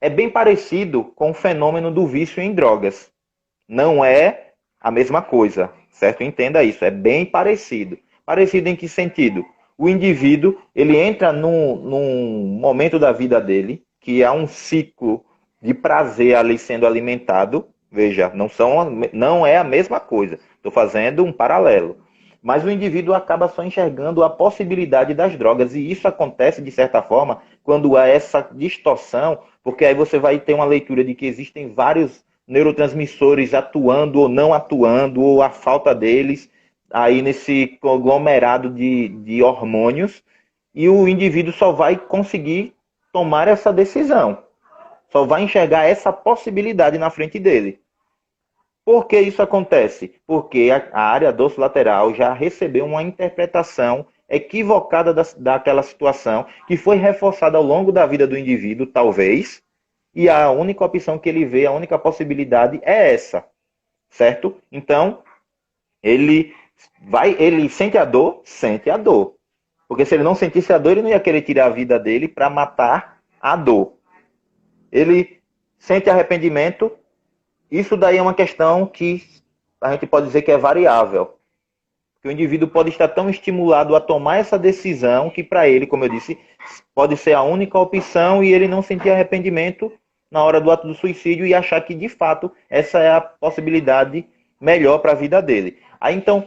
É bem parecido com o fenômeno do vício em drogas. Não é a mesma coisa, certo? Entenda isso, é bem parecido. Parecido em que sentido? O indivíduo, ele entra num momento da vida dele, que há um ciclo de prazer ali sendo alimentado. Veja, não é a mesma coisa. Estou fazendo um paralelo. Mas o indivíduo acaba só enxergando a possibilidade das drogas. E isso acontece, de certa forma, quando há essa distorção, porque aí você vai ter uma leitura de que existem vários neurotransmissores atuando ou não atuando, ou a falta deles, aí nesse conglomerado de hormônios, e o indivíduo só vai conseguir tomar essa decisão. Só vai enxergar essa possibilidade na frente dele. Por que isso acontece? Porque a área dorsolateral já recebeu uma interpretação equivocada daquela situação, que foi reforçada ao longo da vida do indivíduo, talvez, e a única opção que ele vê, a única possibilidade é essa, certo? Então, ele sente a dor? Sente a dor. Porque se ele não sentisse a dor, ele não ia querer tirar a vida dele para matar a dor. Ele sente arrependimento. Isso daí é uma questão que a gente pode dizer que é variável. Que o indivíduo pode estar tão estimulado a tomar essa decisão que para ele, como eu disse, pode ser a única opção e ele não sentir arrependimento na hora do ato do suicídio e achar que, de fato, essa é a possibilidade melhor para a vida dele. Aí, então,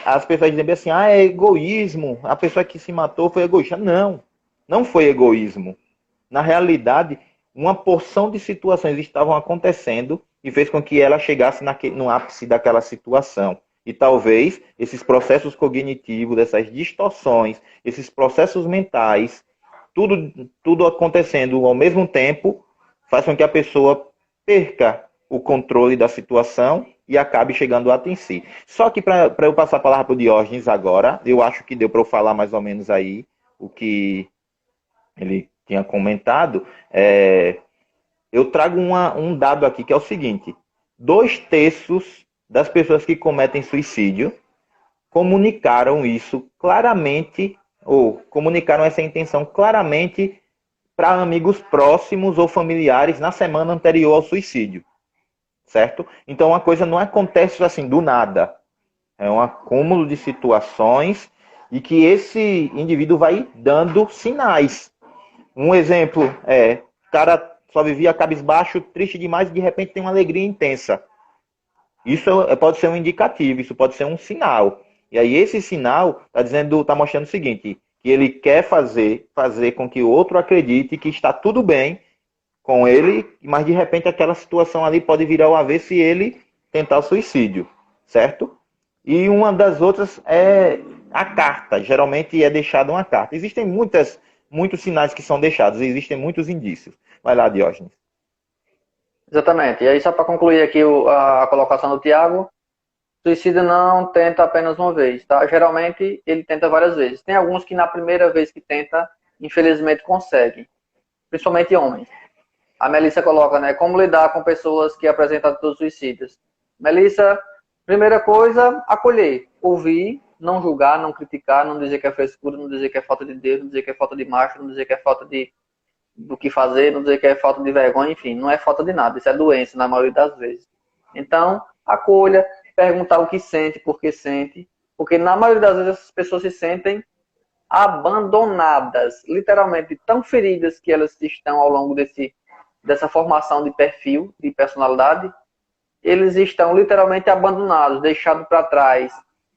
as pessoas dizem assim, é egoísmo, a pessoa que se matou foi egoísta. Não, não foi egoísmo. Na realidade, uma porção de situações estavam acontecendo e fez com que ela chegasse no ápice daquela situação. E talvez esses processos cognitivos, essas distorções, esses processos mentais, tudo acontecendo ao mesmo tempo, faz com que a pessoa perca o controle da situação e acabe chegando ao ato em si. Só que para eu passar a palavra para o Diógenes agora, eu acho que deu para eu falar mais ou menos aí o que ele tinha comentado. Eu trago um dado aqui que é o seguinte: 2/3 das pessoas que cometem suicídio comunicaram isso claramente, ou comunicaram essa intenção claramente para amigos próximos ou familiares na semana anterior ao suicídio, certo? Então a coisa não acontece assim do nada, é um acúmulo de situações e que esse indivíduo vai dando sinais. Um exemplo o cara só vivia cabisbaixo, triste demais e de repente tem uma alegria intensa. Isso pode ser um indicativo, isso pode ser um sinal. E aí esse sinal está mostrando o seguinte, que ele quer fazer com que o outro acredite que está tudo bem com ele, mas de repente aquela situação ali pode virar o avesso e ele tentar o suicídio, certo? E uma das outras é a carta, geralmente é deixada uma carta. Existem muitos sinais que são deixados, existem muitos indícios. Vai lá, Diógenes. Exatamente. E aí, só para concluir aqui a colocação do Tiago, suicida não tenta apenas uma vez, tá? Geralmente, ele tenta várias vezes. Tem alguns que na primeira vez que tenta, infelizmente consegue, principalmente homens. A Melissa coloca, né, como lidar com pessoas que apresentam atitudes suicidas. Melissa, primeira coisa, acolher, ouvir, não julgar, não criticar, não dizer que é frescura, não dizer que é falta de Deus, não dizer que é falta de macho, não dizer que é falta do que fazer, não dizer que é falta de vergonha, enfim, não é falta de nada, isso é doença na maioria das vezes. Então, acolha, perguntar o que sente, por que sente, porque na maioria das vezes essas pessoas se sentem abandonadas, literalmente tão feridas que elas estão ao longo dessa formação de perfil, de personalidade, eles estão literalmente abandonados, deixados para trás,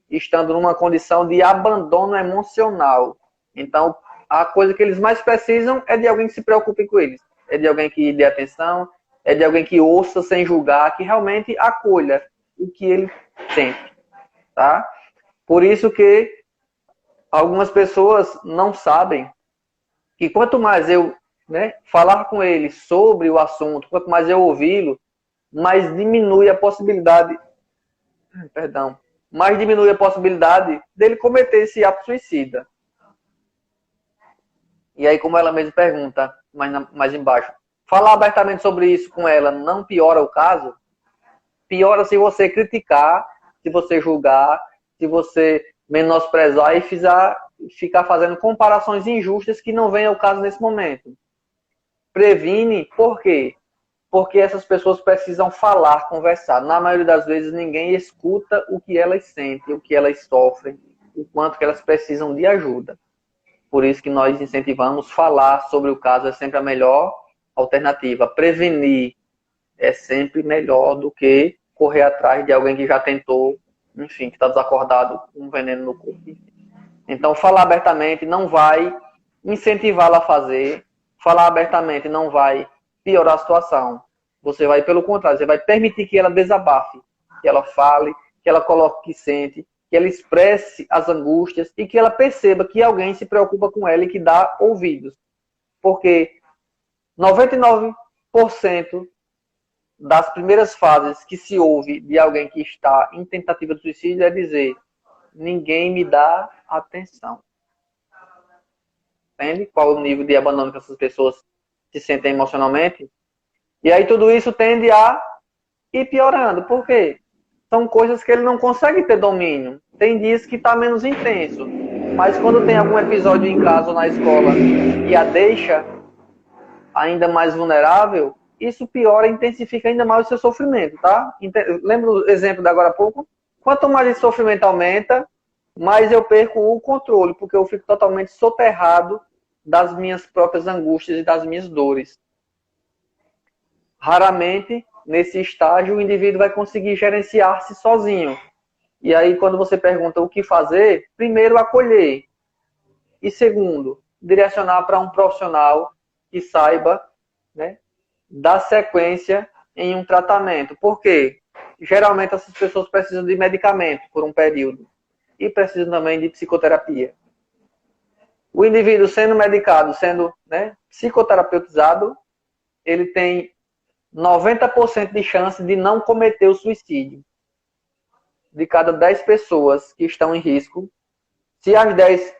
estando numa condição de abandono emocional. Então, a coisa que eles mais precisam é de alguém que se preocupe com eles. É de alguém que dê atenção, é de alguém que ouça sem julgar, que realmente acolha o que ele sente. Tá? Por isso que algumas pessoas não sabem que quanto mais eu falar com ele sobre o assunto, quanto mais eu ouvi-lo, mais diminui a possibilidade, mais diminui a possibilidade dele cometer esse ato suicida. E aí, como ela mesma pergunta, mais embaixo, falar abertamente sobre isso com ela não piora o caso? Piora se você criticar, se você julgar, se você menosprezar e ficar fazendo comparações injustas que não vêm ao caso nesse momento. Previne, por quê? Porque essas pessoas precisam falar, conversar. Na maioria das vezes, ninguém escuta o que elas sentem, o que elas sofrem, o quanto que elas precisam de ajuda. Por isso que nós incentivamos falar sobre o caso, é sempre a melhor alternativa. Prevenir é sempre melhor do que correr atrás de alguém que já tentou, enfim, que está desacordado com um veneno no corpo. Então, falar abertamente não vai incentivá-la a fazer, falar abertamente não vai piorar a situação. Você vai, pelo contrário, você vai permitir que ela desabafe, que ela fale, que ela coloque o que sente, que ela expresse as angústias e que ela perceba que alguém se preocupa com ela e que dá ouvidos. Porque 99% das primeiras fases que se ouve de alguém que está em tentativa de suicídio é dizer: ninguém me dá atenção. Entende qual o nível de abandono que essas pessoas se sentem emocionalmente? E aí tudo isso tende a ir piorando. Por quê? São coisas que ele não consegue ter domínio. Tem dias que está menos intenso. Mas quando tem algum episódio em casa ou na escola e a deixa ainda mais vulnerável, isso piora e intensifica ainda mais o seu sofrimento, tá? Lembra o exemplo da agora há pouco? Quanto mais esse sofrimento aumenta, mais eu perco o controle, porque eu fico totalmente soterrado das minhas próprias angústias e das minhas dores. Raramente, nesse estágio, o indivíduo vai conseguir gerenciar-se sozinho. E aí, quando você pergunta o que fazer, primeiro, acolher. E segundo, direcionar para um profissional que saiba, né, dar sequência em um tratamento. Por quê? Geralmente, essas pessoas precisam de medicamento por um período. E precisam também de psicoterapia. O indivíduo sendo medicado, sendo, né, psicoterapeutizado, ele tem 90% de chance de não cometer o suicídio. De cada 10 pessoas que estão em risco, se as 10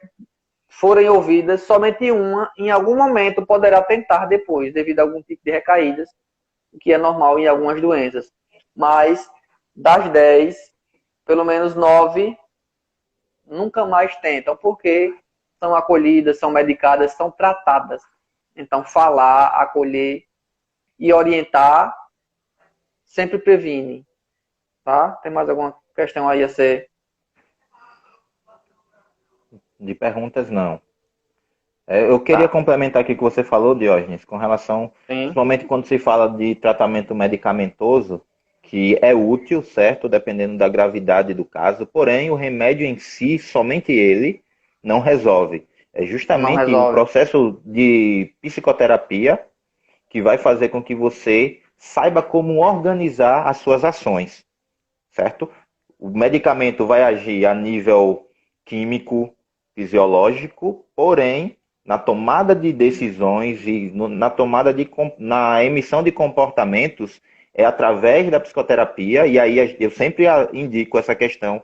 forem ouvidas, somente uma, em algum momento, poderá tentar depois, devido a algum tipo de recaídas, o que é normal em algumas doenças. Mas, das 10, pelo menos 9 nunca mais tentam, porque são acolhidas, são medicadas, são tratadas. Então, falar, acolher e orientar sempre previne. Tá? Tem mais alguma questão aí a ser... De perguntas, não. Eu queria complementar aqui o que você falou, Diógenes, com relação, principalmente quando se fala de tratamento medicamentoso, que é útil, certo, dependendo da gravidade do caso, porém o remédio em si, somente ele, não resolve. É justamente o processo de psicoterapia que vai fazer com que você saiba como organizar as suas ações, certo? O medicamento vai agir a nível químico, fisiológico, porém, na tomada de decisões e na emissão de comportamentos, é através da psicoterapia, e aí eu sempre indico essa questão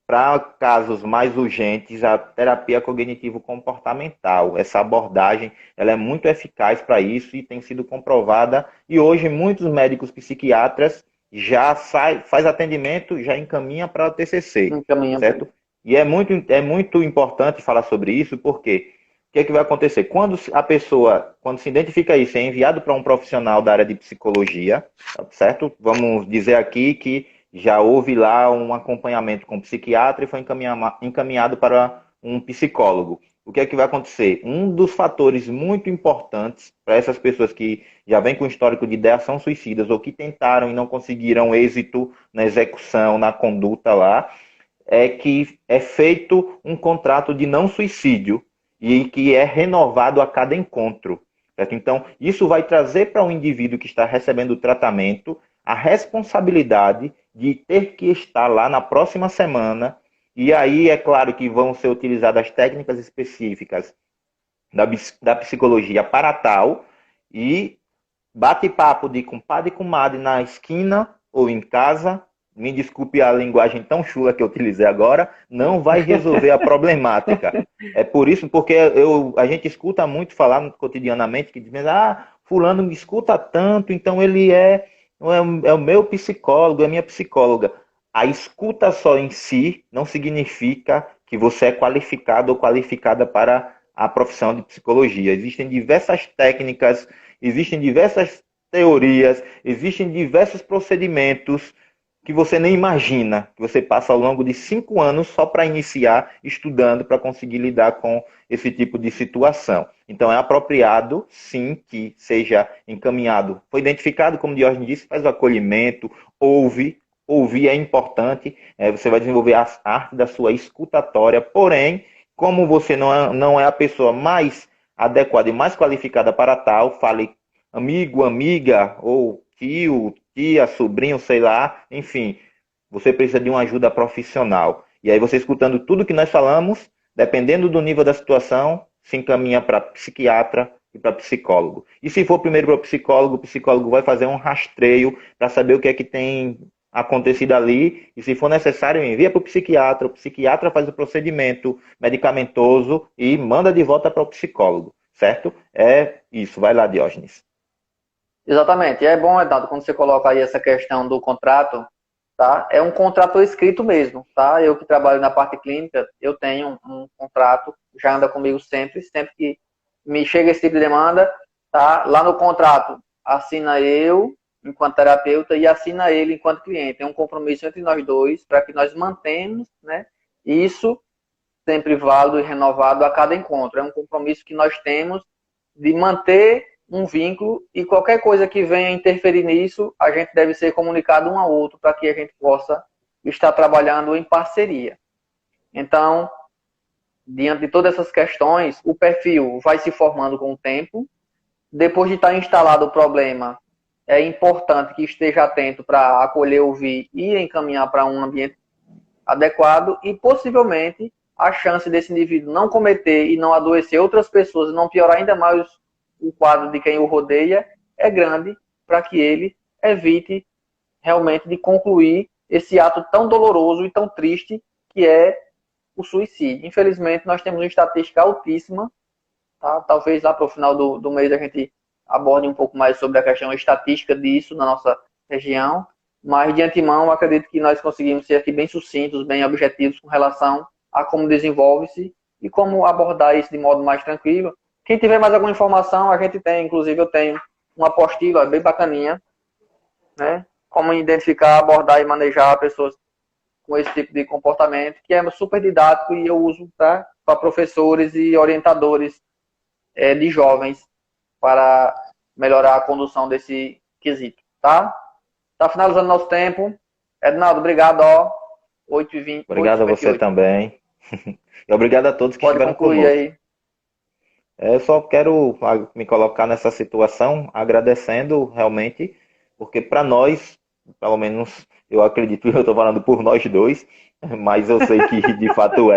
para casos mais urgentes, a terapia cognitivo-comportamental. Essa abordagem ela é muito eficaz para isso e tem sido comprovada. E hoje muitos médicos psiquiatras já faz atendimento, já encaminha para o TCC, certo? E é muito importante falar sobre isso, porque o que é que vai acontecer? Quando se identifica isso, é enviado para um profissional da área de psicologia, certo? Vamos dizer aqui que já houve lá um acompanhamento com o psiquiatra e foi encaminhado para um psicólogo. O que é que vai acontecer? Um dos fatores muito importantes para essas pessoas que já vêm com histórico de ideação suicidas ou que tentaram e não conseguiram êxito na execução, na conduta lá, é que é feito um contrato de não suicídio e que é renovado a cada encontro. Certo? Então, isso vai trazer para o indivíduo que está recebendo o tratamento a responsabilidade de ter que estar lá na próxima semana, e aí é claro que vão ser utilizadas técnicas específicas da psicologia para tal, e bate-papo de compadre e comadre na esquina ou em casa, me desculpe a linguagem tão chula que eu utilizei agora, não vai resolver a problemática. É por isso, porque a gente escuta muito falar cotidianamente, que diz, fulano me escuta tanto, então ele é o meu psicólogo, é a minha psicóloga. A escuta só em si não significa que você é qualificado ou qualificada para a profissão de psicologia. Existem diversas técnicas, existem diversas teorias, existem diversos procedimentos que você nem imagina, que você passa ao longo de 5 anos só para iniciar estudando, para conseguir lidar com esse tipo de situação. Então é apropriado, sim, que seja encaminhado. Foi identificado, como o Diógenes disse, faz o acolhimento, ouvir é importante, você vai desenvolver a arte da sua escutatória, porém, como você não é a pessoa mais adequada e mais qualificada para tal, fale amigo, amiga, ou tio, tia, sobrinho, sei lá, enfim, você precisa de uma ajuda profissional. E aí você escutando tudo que nós falamos, dependendo do nível da situação, se encaminha para psiquiatra e para psicólogo. E se for primeiro para o psicólogo vai fazer um rastreio para saber o que é que tem acontecido ali, e se for necessário, envia para o psiquiatra faz o procedimento medicamentoso e manda de volta para o psicólogo, certo? É isso, vai lá, Diógenes. Exatamente, e é bom, Eduardo, quando você coloca aí essa questão do contrato, tá? É um contrato escrito mesmo, tá? Eu que trabalho na parte clínica, eu tenho um contrato, já anda comigo sempre que me chega esse tipo de demanda, tá? Lá no contrato, assina eu, enquanto terapeuta, e assina ele enquanto cliente. É um compromisso entre nós dois para que nós mantemos, né, isso sempre válido e renovado a cada encontro. É um compromisso que nós temos de manter um vínculo e qualquer coisa que venha interferir nisso, a gente deve ser comunicado um ao outro para que a gente possa estar trabalhando em parceria. Então, diante de todas essas questões, o perfil vai se formando com o tempo. Depois de estar instalado o problema, é importante que esteja atento para acolher, ouvir e encaminhar para um ambiente adequado e, possivelmente, a chance desse indivíduo não cometer e não adoecer outras pessoas, não piorar ainda mais o quadro de quem o rodeia, é grande para que ele evite realmente de concluir esse ato tão doloroso e tão triste que é o suicídio. Infelizmente, nós temos uma estatística altíssima, tá? Talvez lá para o final do mês a gente aborde um pouco mais sobre a questão estatística disso na nossa região, mas de antemão acredito que nós conseguimos ser aqui bem sucintos, bem objetivos com relação a como desenvolve-se e como abordar isso de modo mais tranquilo. Quem tiver mais alguma informação, a gente tem, inclusive eu tenho uma apostila bem bacaninha, né? Como identificar, abordar e manejar pessoas com esse tipo de comportamento, que é super didático e eu uso para professores e orientadores de jovens para melhorar a condução desse quesito, tá? Tá finalizando nosso tempo. Ednaldo, obrigado, ó. 8h20. Obrigado a você também. E obrigado a todos que Pode estiveram concluir conosco. aí. Eu só quero me colocar nessa situação agradecendo realmente, porque para nós, pelo menos eu acredito, eu estou falando por nós dois, mas eu sei que de fato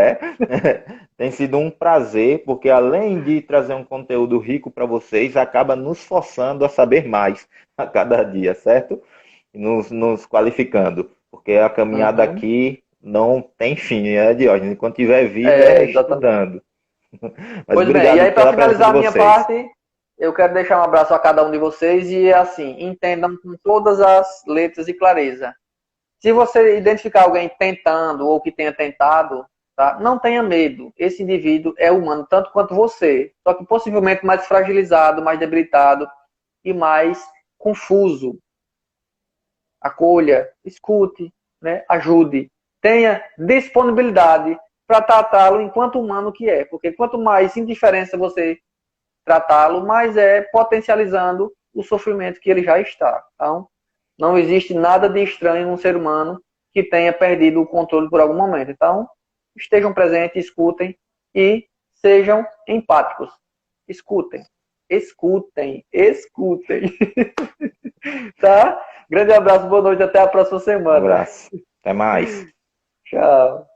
tem sido um prazer, porque além de trazer um conteúdo rico para vocês, acaba nos forçando a saber mais a cada dia, certo? E nos qualificando, porque a caminhada aqui não tem fim, Diógenes, enquanto tiver vida estudando. Mas pois bem, e aí para finalizar a minha vocês. parte, eu quero deixar um abraço a cada um de vocês e assim, entendam com todas as letras e clareza. Se você identificar alguém tentando ou que tenha tentado, tá? Não tenha medo. Esse indivíduo é humano tanto quanto você, só que possivelmente mais fragilizado, mais debilitado e mais confuso. Acolha, escute, né? Ajude. Tenha disponibilidade para tratá-lo enquanto humano que é. Porque quanto mais indiferença você tratá-lo, mais é potencializando o sofrimento que ele já está. Então, não existe nada de estranho num ser humano que tenha perdido o controle por algum momento. Então, estejam presentes, escutem e sejam empáticos. Escutem. Escutem. Escutem. Tá? Grande abraço, boa noite, até a próxima semana. Um abraço. Até mais. Tchau.